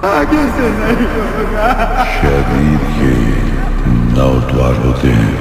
आगे से नहीं होगा। शरीर के 9 द्वार होते हैं।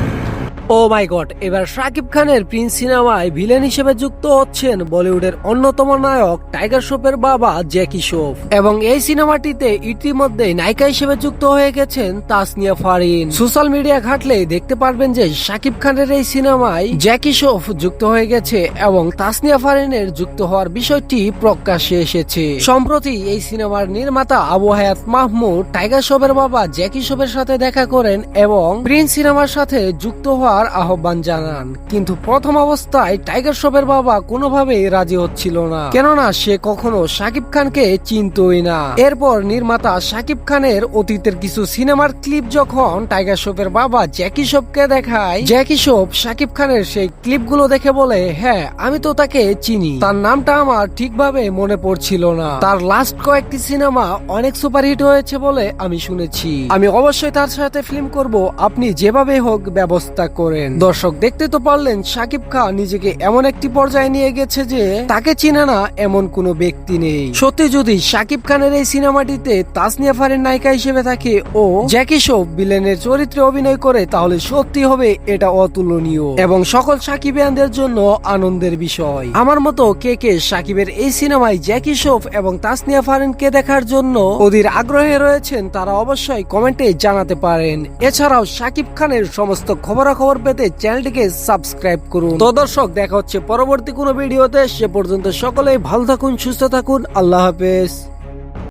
ও মাই গড, এবার শাকিব খানের প্রিন্স সিনেমায় ভিলেন হিসেবে যুক্ত হচ্ছেন বলিউডের অন্যতম নায়ক টাইগার শ্রফের বাবা জ্যাকি শ্রফ। এবং এই সিনেমাটিতে ইতিমধ্যে নায়িকা হিসেবে যুক্ত হয়ে গেছেন তাসনিয়া ফারিন। সোশ্যাল মিডিয়া ঘাটলে দেখতে পারবেন যে শাকিব খানের এই সিনেমায় জ্যাকি শ্রফ যুক্ত হয়ে গেছে এবং তাসনিয়া ফারিনের যুক্ত হওয়ার বিষয়টি প্রকাশ্যে এসেছে। সম্প্রতি এই সিনেমার নির্মাতা আবু হায়াত মাহমুদ টাইগার শ্রফের বাবা জ্যাকি শ্রফের সাথে দেখা করেন এবং প্রিন্স সিনেমার সাথে যুক্ত হওয়ার আহ্বান জানান। কিন্তু প্রথম অবস্থায় টাইগার শ্রফের বাবা কোনোভাবেই রাজি হচ্ছিল না, কেননা সে কখনো শাকিব খানকে চিনতই না। এরপর নির্মাতা শাকিব খানের অতীতের কিছু সিনেমার ক্লিপ যখন টাইগার শ্রফের বাবা জ্যাকি শ্রফকে দেখায়, জ্যাকি শ্রফ শাকিব খানের সেই ক্লিপগুলো দেখে বলে, হ্যাঁ আমি তো তাকে চিনি, তার নামটা আমার ঠিকভাবে মনে পড়ছিল না, তার লাস্ট কয়েকটি সিনেমা অনেক সুপারহিট হয়েছে বলে আমি শুনেছি, আমি অবশ্যই তার সাথে ফিল্ম করব, আপনি যেভাবে হোক ব্যবস্থা করেন। দর্শক দেখতে তো পারলেন শাকিব খান নিজেকে এমন একটি পর্যায়ে নিয়ে গেছে যে তাকে চিনে না এমন কোনো ব্যক্তি নেই। সত্যি যদি শাকিব খানের এই সিনেমাটিতে তাসনিয়া ফারিন নায়িকা হিসেবে থাকে ও জ্যাকি শ্রফ ভিলেনের চরিত্রে অভিনয় করে, তাহলে সত্যি হবে এটা অতুলনীয় এবং সকল সাকিবিয়ানদের জন্য আনন্দের বিষয়। আমার মতো কে কে শাকিবের এই সিনেমায় জ্যাকি শ্রফ এবং তাসনিয়া ফারিনকে দেখার জন্য অধীর আগ্রহে রয়েছেন তারা অবশ্যই কমেন্টে জানাতে পারেন। এছাড়াও শাকিব খানের সমস্ত খবরাখবর পেতে চ্যানেলটিকে সাবস্ক্রাইব করুন। তো দর্শক দেখা হচ্ছে পরবর্তী কোনো ভিডিওতে, সে পর্যন্ত সকলেই ভালো থাকুন, সুস্থ থাকুন, আল্লাহ হাফেজ।